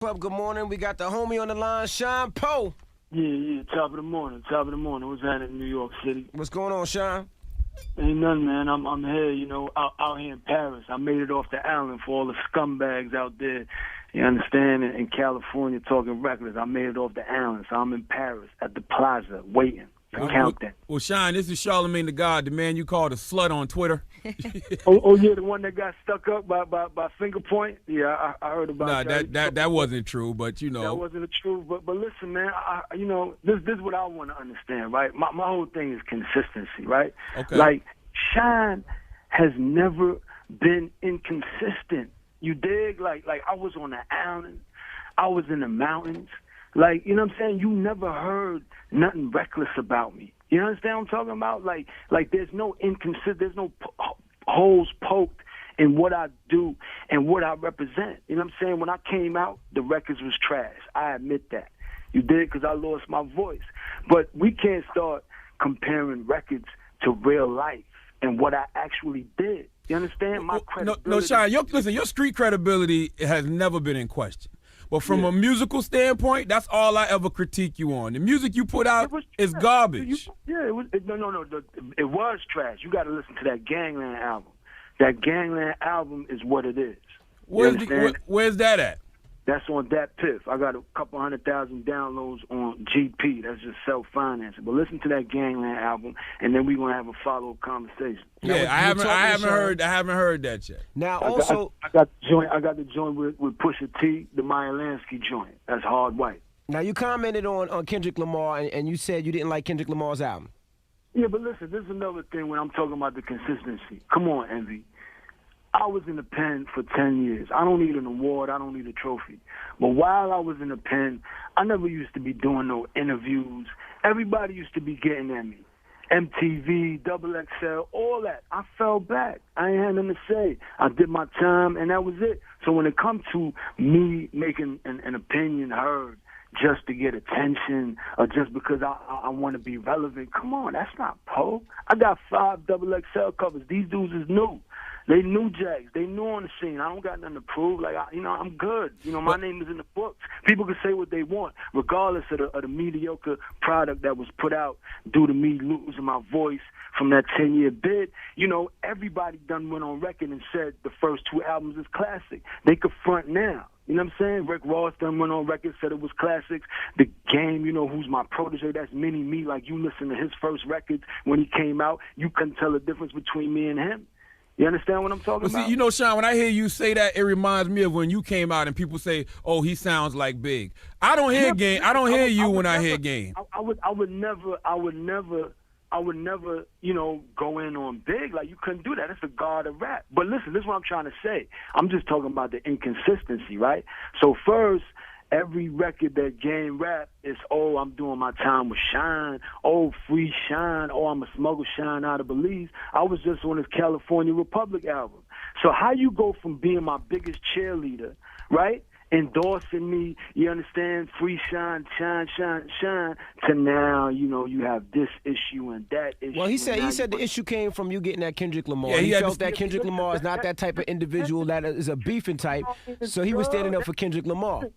Club, good morning. We got the homie on the line, Shyne Poe. Yeah, top of the morning, top of the morning. What's happening in New York City? What's going on, Shyne? Ain't nothing, man. I'm here, out here in Paris. I made it off the island for all the scumbags out there, you understand, in California talking reckless. I made it off the island, so I'm in Paris at the plaza waiting for countdown. Well, Shyne, this is Charlemagne the God, the man you called a slut on Twitter. Oh, yeah, the one that got stuck up by finger point? Yeah, I heard about that. That wasn't true, but you know. That wasn't the truth. But listen, man, this is what I want to understand, right? My whole thing is consistency, right? Okay. Like, Shyne has never been inconsistent. You dig? Like I was on the island. I was in the mountains. Like, you know what I'm saying? You never heard nothing reckless about me. You understand what I'm talking about? Like there's no there's no holes poked in what I do and what I represent. You know what I'm saying? When I came out, the records was trash. I admit that. You did, because I lost my voice. But we can't start comparing records to real life and what I actually did. You understand? My credibility. No, Shyne, your street credibility has never been in question. But from a musical standpoint, that's all I ever critique you on. The music you put out is garbage. It was no. It was trash. You got to listen to that Gangland album. That Gangland album is what it is. Where's that at? That's on Dat Piff. I got a couple 100,000 downloads on GP. That's just self-financing. But listen to that Gangland album, and then we're gonna have a follow-up conversation. Yeah, I haven't heard that yet. Now, also, I got the joint with Pusha T, the Meyer Lansky joint. That's hard white. Now, you commented on Kendrick Lamar, and you said you didn't like Kendrick Lamar's album. Yeah, but listen, this is another thing when I'm talking about the consistency. Come on, Envy. I was in the pen for 10 years. I don't need an award. I don't need a trophy. But while I was in the pen, I never used to be doing no interviews. Everybody used to be getting at me. MTV, Double XL, all that. I fell back. I ain't had nothing to say. I did my time, and that was it. So when it comes to me making an opinion heard just to get attention or just because I want to be relevant, come on, that's not Poe. I got 5 Double XL covers. These dudes is new. They knew Jags. They knew on the scene. I don't got nothing to prove. Like, I'm good. My name is in the books. People can say what they want, regardless of the mediocre product that was put out due to me losing my voice from that 10-year bid. Everybody done went on record and said the first 2 albums is classic. They could front now. You know what I'm saying? Rick Ross done went on record, said it was classics. The Game, who's my protege, that's mini-me. Like, you listen to his first records when he came out, you couldn't tell the difference between me and him. You understand what I'm talking about? See, Shyne, when I hear you say that, it reminds me of when you came out and people say, "Oh, he sounds like Big." I don't hear Game. I don't hear you when I hear Game. I would never, go in on Big. Like, you couldn't do that. That's the god of rap. But listen, this is what I'm trying to say. I'm just talking about the inconsistency, right? So first, every record that Game rap is, oh, I'm doing my time with Shyne, oh, free Shyne, oh, I'm a smuggle Shyne out of Belize. I was just on his California Republic album. So how you go from being my biggest cheerleader, right, endorsing me, you understand, free Shyne, Shyne, to now, you have this issue and that issue. Well, he said the issue came from you getting that Kendrick Lamar. Yeah, he felt that Kendrick Lamar is not that type of individual that is a beefing type, so he was standing up for Kendrick Lamar.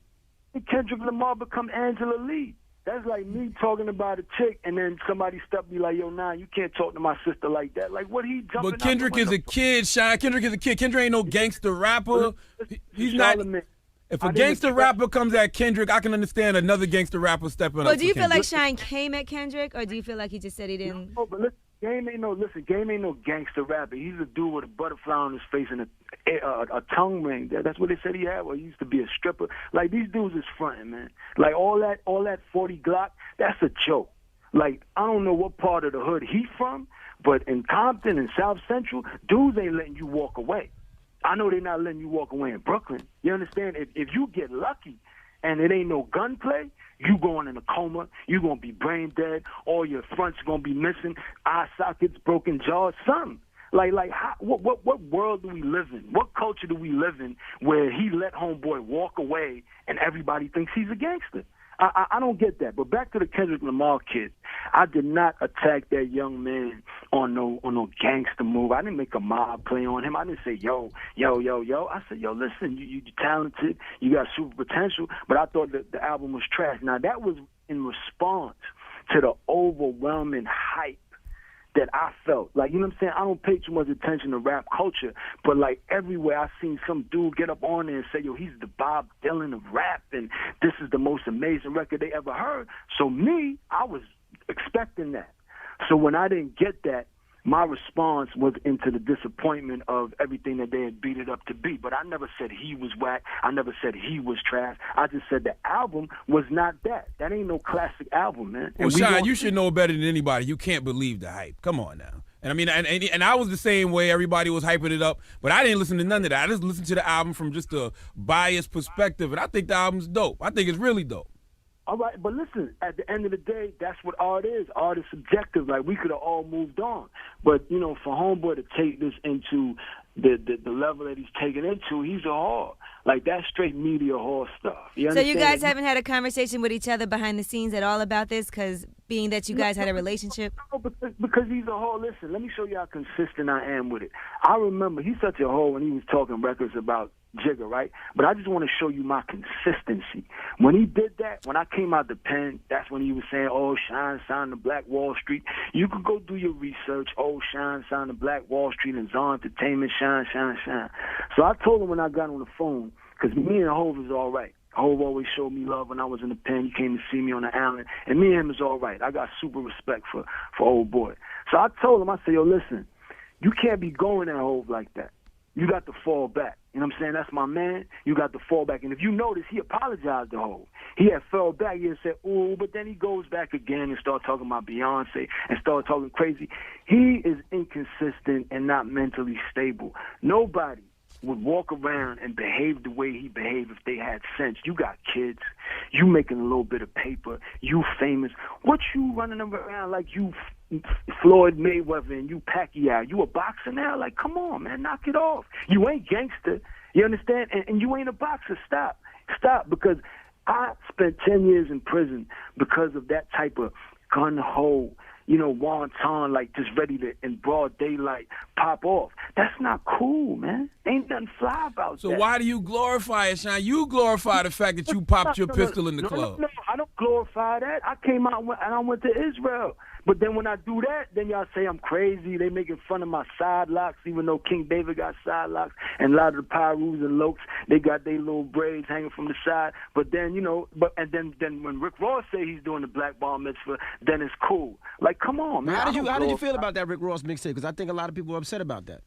Kendrick Lamar become Angela Lee. That's like me talking about a chick and then somebody step me like, yo, nah, you can't talk to my sister like that. Like, what he jumping But Kendrick is a kid, Shyne. Kendrick is a kid. Kendrick ain't no gangster rapper. He's not. If a gangster rapper comes at Kendrick, I can understand another gangster rapper stepping up. But do you feel like Shyne came at Kendrick, or do you feel like he just said he didn't? No, but listen, Game ain't no gangster rapper. He's a dude with a butterfly on his face and a tongue ring. That's what they said he had. Well, he used to be a stripper. Like, these dudes is fronting, man. Like, all that 40 Glock, that's a joke. Like, I don't know what part of the hood he from, but in Compton and South Central, dudes ain't letting you walk away. I know they're not letting you walk away in Brooklyn. You understand? If you get lucky and it ain't no gunplay, you going in a coma, you going to be brain dead, all your fronts going to be missing, eye sockets, broken jaws, something. What world do we live in? What culture do we live in where he let homeboy walk away and everybody thinks he's a gangster? I don't get that. But back to the Kendrick Lamar kid. I did not attack that young man on no gangster move. I didn't make a mob play on him. I didn't say, yo. I said, yo, listen, you're talented, you got super potential, but I thought that the album was trash. Now, that was in response to the overwhelming hype that I felt. Like, you know what I'm saying? I don't pay too much attention to rap culture, but like everywhere I seen some dude get up on there and say, yo, he's the Bob Dylan of rap, and this is the most amazing record they ever heard. So me, I was expecting that. So when I didn't get that, my response was into the disappointment of everything that they had beat it up to be. But I never said he was whack. I never said he was trash. I just said the album was not that. That ain't no classic album, man. Well, Shyne, you should know better than anybody. You can't believe the hype. Come on now. And I mean, and I was the same way. Everybody was hyping it up, but I didn't listen to none of that. I just listened to the album from just a biased perspective, and I think the album's dope. I think it's really dope. All right, but listen, at the end of the day, that's what art is. Art is subjective. Like, we could have all moved on. But, you know, for Homeboy to take this into the level that he's taken into, he's a whore. Like, that's straight media whore stuff. So you guys haven't had a conversation with each other behind the scenes at all about this? Because being that you guys had a relationship? No, because he's a whore. Listen, let me show you how consistent I am with it. I remember he's such a whore when he was talking records about Jigga, right? But I just want to show you my consistency. When he did that, when I came out the pen, that's when he was saying, oh, Shyne signed to Black Wall Street. You could go do your research. Oh, Shyne signed to Black Wall Street and Zon Entertainment, Shyne. So I told him when I got on the phone, because me and Hov is all right. Hov always showed me love when I was in the pen. He came to see me on the island. And me and him is all right. I got super respect for old boy. So I told him, I said, yo, listen, you can't be going at Hov like that. You got to fall back. You know what I'm saying? That's my man. You got to fall back. And if you notice, he apologized to Hov. He had fell back. He had said, ooh, but then he goes back again and start talking about Beyonce and start talking crazy. He is inconsistent and not mentally stable. Nobody would walk around and behave the way he behaved if they had sense. You got kids. You making a little bit of paper. You famous. What you running around like you Floyd Mayweather and you Pacquiao? You a boxer now? Like, come on, man, knock it off. You ain't gangster. You understand? And you ain't a boxer. Stop, because I spent 10 years in prison because of that type of gun-ho, you know, wonton, like just ready to, in broad daylight, pop off. That's not cool, man. Ain't nothing fly about that. So why do you glorify it, Shyne? You glorify the fact that you popped your pistol in the club. No, I don't glorify that. I came out and I went to Israel. But then when I do that, then y'all say I'm crazy. They making fun of my side locks, even though King David got side locks, and a lot of the Pyrus and Lokes, they got their little braids hanging from the side. But then, you know, and then when Rick Ross say he's doing the Black Bar Mitzvah, then it's cool. Like, come on, man. How did you feel about that Rick Ross mixtape? Because I think a lot of people are upset about that.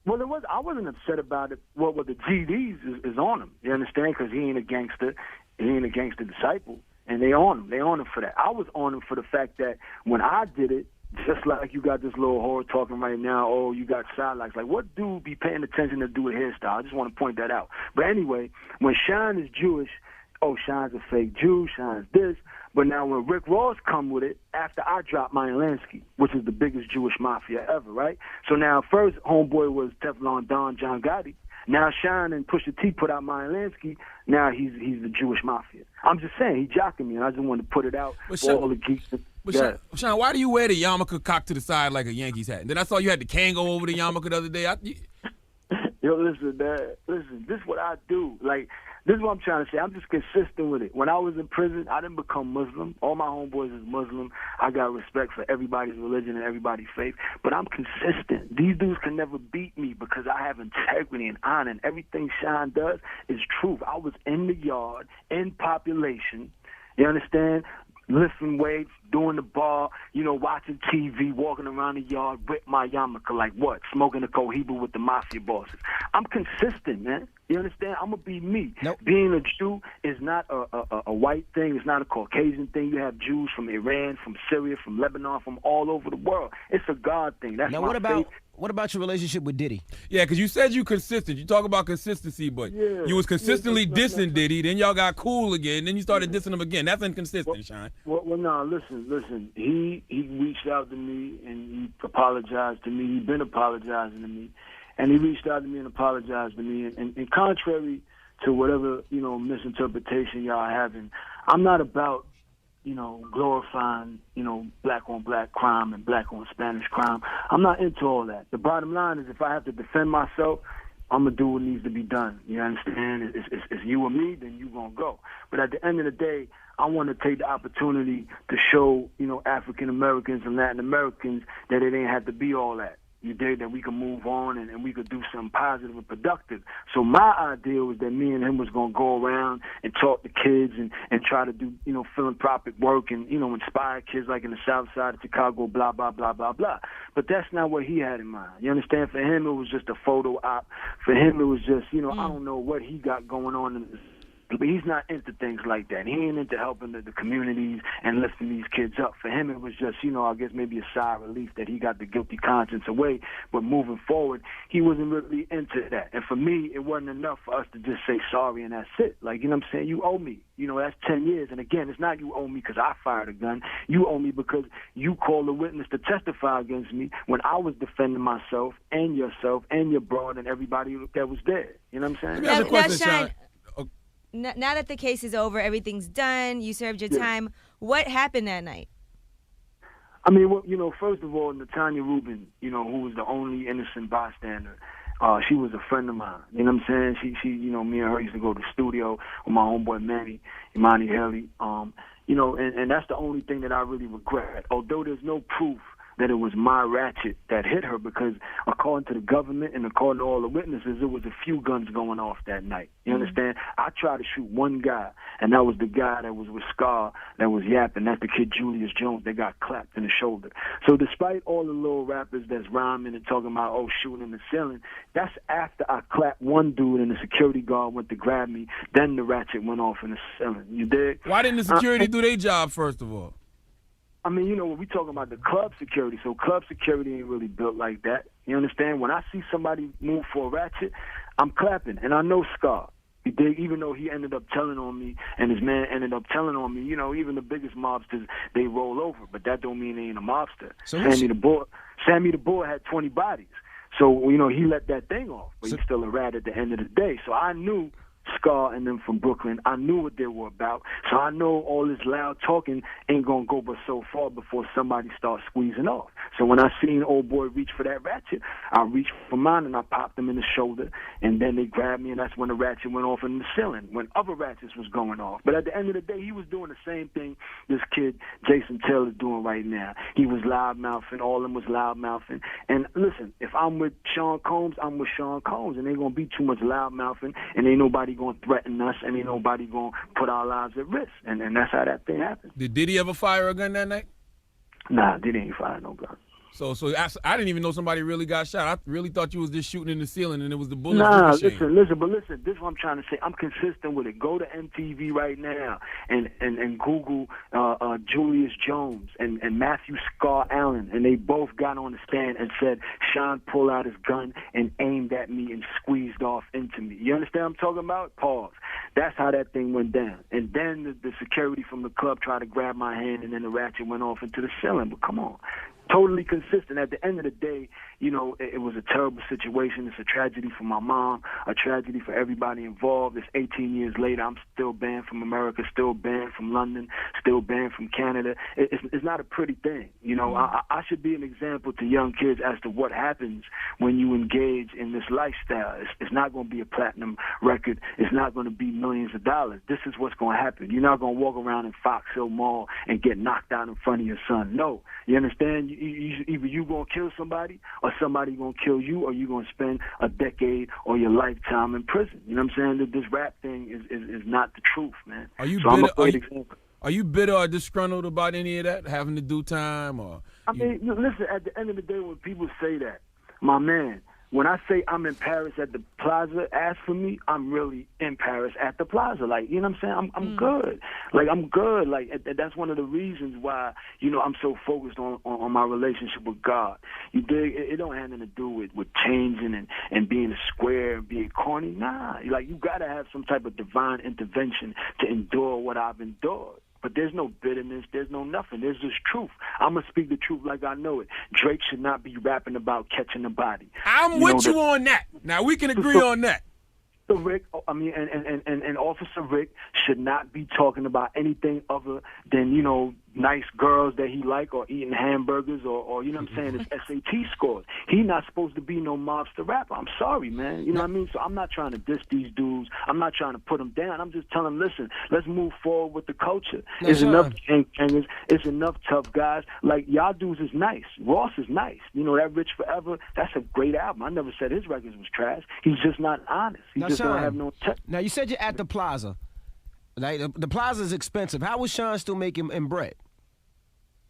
Well, I wasn't upset about it. Well, the GDs is on him. You understand? Because he ain't a gangster. He ain't a gangster disciple. And they on him. They on him for that. I was on him for the fact that when I did it, just like you got this little whore talking right now, oh, you got side locks. Like, what dude be paying attention to do a hairstyle? I just want to point that out. But anyway, when Shyne is Jewish, oh, Shyne's a fake Jew, Shyne's this. But now when Rick Ross come with it, after I dropped Meyer Lansky, which is the biggest Jewish mafia ever, right? So now first Homeboy was Teflon Don, John Gotti. Now Shyne and Pusha T put out Meyer Lansky. Now he's the Jewish mafia. I'm just saying, he jocking me, and I just wanted to put it out for all the geeks. But Shyne, why do you wear the yarmulke cocked to the side like a Yankees hat? And then I saw you had the Kango over the yarmulke the other day. Yo, listen, Dad. Listen, this is what I do. Like, this is what I'm trying to say. I'm just consistent with it. When I was in prison, I didn't become Muslim. All my homeboys is Muslim. I got respect for everybody's religion and everybody's faith. But I'm consistent. These dudes can never beat me because I have integrity and honor. And everything Shyne does is truth. I was in the yard, in population. You understand? Lifting weights, doing the bar, you know, watching TV, walking around the yard with my yarmulke, like what? Smoking a cohiba with the mafia bosses. I'm consistent, man. You understand? I'm going to be me. Nope. Being a Jew is not a white thing. It's not a Caucasian thing. You have Jews from Iran, from Syria, from Lebanon, from all over the world. It's a God thing. That's now, my faith. What about your relationship with Diddy? Yeah, because you said you consistent. You talk about consistency, but you was consistently dissing Diddy. Then y'all got cool again. Then you started dissing him again. That's inconsistent, Shyne. Well, no, listen. He reached out to me and he apologized to me. He's been apologizing to me. And he reached out to me and apologized to me. And contrary to whatever, you know, misinterpretation y'all having, I'm not about glorifying, black on black crime and black on Spanish crime. I'm not into all that. The bottom line is if I have to defend myself, I'm going to do what needs to be done. You understand? It's you or me, then you going to go. But at the end of the day, I want to take the opportunity to show, African Americans and Latin Americans that it ain't have to be all that. You dig? That we can move on and we could do something positive and productive. So my idea was that me and him was going to go around and talk to kids and try to do, philanthropic work and, inspire kids like in the South Side of Chicago, blah, blah, blah, blah, blah. But that's not what he had in mind. You understand? For him, it was just a photo op. For him, it was just, I don't know what he got going on in but he's not into things like that. He ain't into helping the communities and lifting these kids up. For him, it was just, I guess maybe a sigh of relief that he got the guilty conscience away. But moving forward, he wasn't really into that. And for me, it wasn't enough for us to just say sorry and that's it. Like, you know what I'm saying? You owe me. That's 10 years. And again, it's not you owe me because I fired a gun. You owe me because you called a witness to testify against me when I was defending myself and yourself and your broad and everybody that was there. You know what I'm saying? Let me ask a question, Shyne, Shyne. now that the case is over, everything's done, you served your time, what happened that night? I mean, first of all, Natanya Rubin, who was the only innocent bystander, she was a friend of mine. You know what I'm saying? She me and her used to go to the studio with my homeboy Imani Haley. And that's the only thing that I really regret. Although there's no proof that it was my ratchet that hit her because according to the government and according to all the witnesses, it was a few guns going off that night. You understand? I tried to shoot one guy, and that was the guy that was with Scar that was yapping. That's the kid Julius Jones that got clapped in the shoulder. So despite all the little rappers that's rhyming and talking about, shooting in the ceiling, that's after I clapped one dude and the security guard went to grab me, then the ratchet went off in the ceiling. You dig? Why didn't the security do their job, first of all? I mean, when we talking about the club security, so club security ain't really built like that. You understand? When I see somebody move for a ratchet, I'm clapping, and I know Scar. Even though he ended up telling on me and his man ended up telling on me, even the biggest mobsters, they roll over, but that don't mean they ain't a mobster. So Sammy the Boy had 20 bodies. So, he let that thing off, but he's still a rat at the end of the day. So I knew Scar and them from Brooklyn. I knew what they were about. So I know all this loud talking ain't going to go but so far before somebody starts squeezing off. So when I seen old boy reach for that ratchet, I reached for mine and I popped him in the shoulder, and then they grabbed me, and that's when the ratchet went off in the ceiling, when other ratchets was going off. But at the end of the day, he was doing the same thing this kid, Jason Taylor's doing right now. He was loud-mouthing. All of them was loud-mouthing. And listen, if I'm with Sean Combs, I'm with Sean Combs, and ain't going to be too much loud-mouthing, and ain't nobody going to threaten us, and ain't nobody going to put our lives at risk. And that's how that thing happened. Did he ever fire a gun that night? Nah, they didn't fire no gun. So I didn't even know somebody really got shot. I really thought you was just shooting in the ceiling and it was the bullets. Nah, listen. This is what I'm trying to say. I'm consistent with it. Go to MTV right now and Google Julius Jones and Matthew Scar Allen, and they both got on the stand and said Shyne pulled out his gun and aimed at me and squeezed off into me. You understand what I'm talking about? Pause. That's how that thing went down. And then the security from the club tried to grab my hand, and then the ratchet went off into the ceiling. But come on. Totally consistent. At the end of the day, it was a terrible situation. It's a tragedy for my mom, a tragedy for everybody involved. It's 18 years later. I'm still banned from America, still banned from London, still banned from Canada. It's not a pretty thing. I should be an example to young kids as to what happens when you engage in this lifestyle. It's not going to be a platinum record. It's not going to be millions of dollars. This is what's going to happen. You're not going to walk around in Fox Hill Mall and get knocked out in front of your son. No. You understand? Either you going to kill somebody or somebody going to kill you, or you going to spend a decade or your lifetime in prison. You know what I'm saying? That this rap thing is not the truth, man. Are you bitter or disgruntled about any of that, having to do time? Listen, at the end of the day, when people say that, my man, when I say I'm in Paris at the Plaza, ask for me, I'm really in Paris at the Plaza. Like, you know what I'm saying? I'm good. Like, I'm good. Like, that's one of the reasons why, I'm so focused on my relationship with God. You dig? It don't have anything to do with changing and being a square and being corny. Nah. Like, you got to have some type of divine intervention to endure what I've endured. But there's no bitterness. There's no nothing. There's just truth. I'm going to speak the truth like I know it. Drake should not be rapping about catching a body. I'm with you on that. Now, we can agree on that. Rick, and Officer Rick should not be talking about anything other than, nice girls that he like, or eating hamburgers, or you know what I'm saying, his SAT scores. He not supposed to be no mobster rapper. I'm sorry, man. You know what I mean? So I'm not trying to diss these dudes. I'm not trying to put them down. I'm just telling them, listen, let's move forward with the culture. There's enough gangsters. It's enough tough guys. Like, y'all dudes is nice. Ross is nice. That Rich Forever, that's a great album. I never said his records was trash. He's just not honest. He just don't have no Now, you said you're at the Plaza. Like, the Plaza is expensive. How was Shyne still making bread?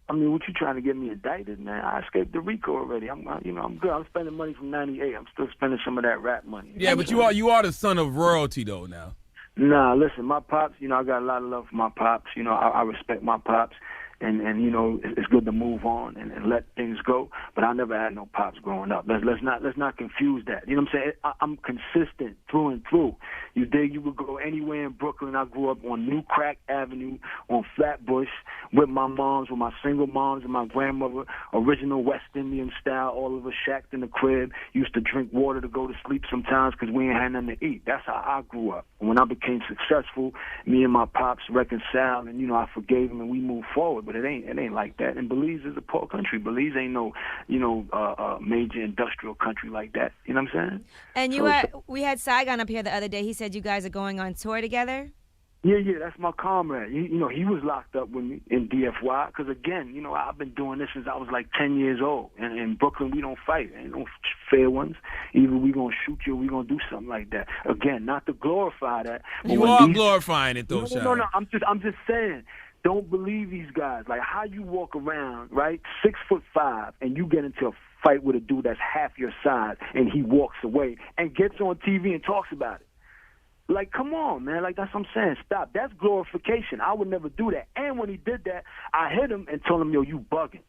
I mean, what you trying to get me indicted, man? I escaped the RICO already. I'm good. I'm spending money from '98. I'm still spending some of that rap money. Yeah, but you are the son of royalty though now. Nah, listen, my pops. I got a lot of love for my pops. I respect my pops. And it's good to move on and let things go. But I never had no pops growing up. Let's not confuse that. You know what I'm saying? I'm consistent through and through. You dig? You would go anywhere in Brooklyn. I grew up on New Crack Avenue, on Flatbush, with my moms, with my single moms and my grandmother, original West Indian style, all of us shacked in the crib. Used to drink water to go to sleep sometimes because we ain't had nothing to eat. That's how I grew up. And when I became successful, me and my pops reconciled, and I forgave him, and we moved forward. But it ain't like that. And Belize is a poor country. Belize ain't no, major industrial country like that. You know what I'm saying? And we had Saigon up here the other day. He said you guys are going on tour together. Yeah, that's my comrade. He was locked up with me in DFY because, again, I've been doing this since I was like 10 years old. And in Brooklyn, we don't fight. Ain't no fair ones. Either we going to shoot you or we going to do something like that. Again, not to glorify that. You are glorifying it, though, Shyne. No. I'm just saying. Don't believe these guys. Like, how you walk around, right, 6'5", and you get into a fight with a dude that's half your size, and he walks away and gets on TV and talks about it. Like, come on, man. Like, that's what I'm saying. Stop. That's glorification. I would never do that. And when he did that, I hit him and told him, yo, you bugging.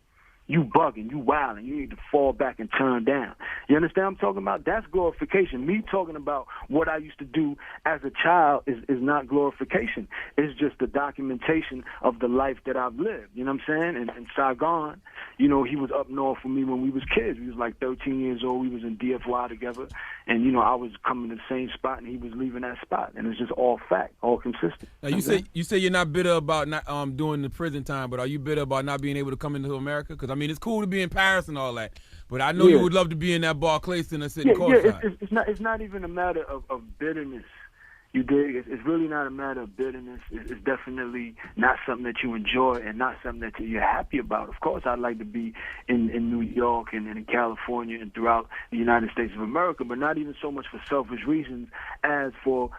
You bugging, you wilding, you need to fall back and turn down. You understand what I'm talking about? That's glorification. Me talking about what I used to do as a child is not glorification. It's just the documentation of the life that I've lived. You know what I'm saying? And Saigon, he was up north with me when we was kids. We was like 13 years old. We was in DFY together. And, I was coming to the same spot, and he was leaving that spot. And it's just all fact, all consistent. Now, you say you're not bitter about not doing the prison time, but are you bitter about not being able to come into America? Because, it's cool to be in Paris and all that, but I know you would love to be in that Barclays Center sitting courtside. It's not even a matter of bitterness. You dig? It's really not a matter of bitterness. It's definitely not something that you enjoy and not something that you're happy about. Of course, I'd like to be in New York and in California and throughout the United States of America, but not even so much for selfish reasons as for,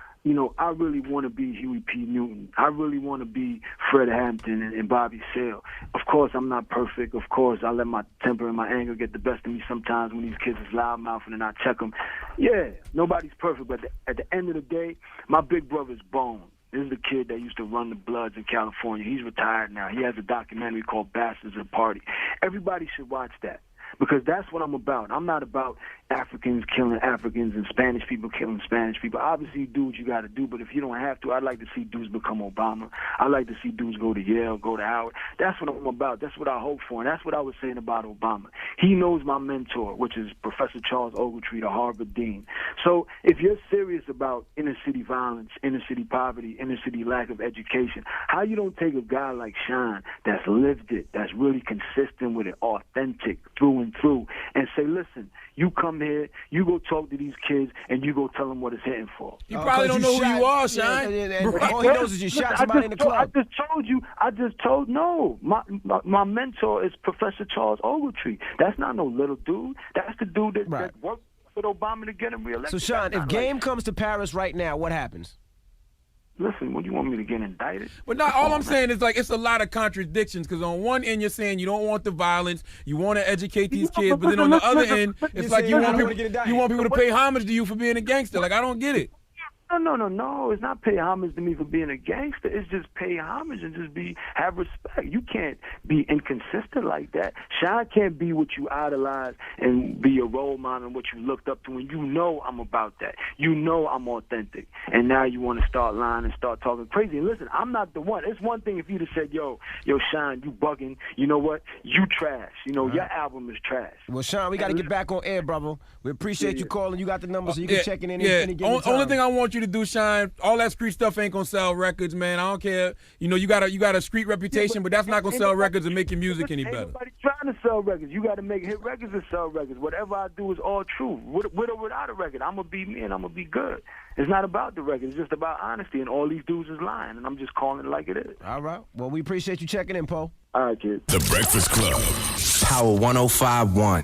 I really want to be Huey P. Newton. I really want to be Fred Hampton and Bobby Seale. Of course, I'm not perfect. Of course, I let my temper and my anger get the best of me sometimes when these kids is loudmouthing and I check them. Yeah, nobody's perfect, but at the end of the day, my big brother's Bone. This is the kid that used to run the Bloods in California. He's retired now. He has a documentary called Bastards at Party. Everybody should watch that. Because that's what I'm about. I'm not about Africans killing Africans and Spanish people killing Spanish people. Obviously, you do what you got to do, but if you don't have to, I'd like to see dudes become Obama. I'd like to see dudes go to Yale, go to Howard. That's what I'm about. That's what I hope for, and that's what I was saying about Obama. He knows my mentor, which is Professor Charles Ogletree, the Harvard Dean. So if you're serious about inner-city violence, inner-city poverty, inner-city lack of education, how you don't take a guy like Shyne that's lived it, that's really consistent with it, authentic, through and through, and say, listen, you come here, you go talk to these kids, and you go tell them what it's hitting for. You probably don't know who you are, Shyne. All he knows is you shot somebody in the club. I just told, no, my mentor is Professor Charles Ogletree. That's not no little dude. That's the dude that worked with Obama to get him reelected. So, Shyne, if Game comes to Paris right now, what happens? Listen, what do you want me to get indicted? But not all I'm saying is, like, it's a lot of contradictions, because on one end you're saying you don't want the violence, you want to educate these kids, but then on the other end, it's like you want people to pay homage to you for being a gangster. Like, I don't get it. No. It's not pay homage to me for being a gangster. It's just pay homage and just have respect. You can't be inconsistent like that. Shyne can't be what you idolize and be a role model and what you looked up to. And you know I'm about that. You know I'm authentic. And now you want to start lying and start talking crazy. And listen, I'm not the one. It's one thing if you'd have said, yo, Shyne, you bugging. You know what? You trash. You know, your album is trash. Well, Shyne, we got to get back on air, brother. We appreciate you calling. You got the number so you can check in any given time. Only thing I want you to do, Shyne, all that street stuff ain't gonna sell records, man. I don't care. You know, you got a street reputation, but that's not gonna sell records and make your music any better. Nobody trying to sell records. You got to make hit records and sell records. Whatever I do is all true. With or without a record, I'm gonna be me and I'm gonna be good. It's not about the record. It's just about honesty. And all these dudes is lying, and I'm just calling it like it is. All right. Well, we appreciate you checking in, Poe. All right, kid. The Breakfast Club. Power 105.1.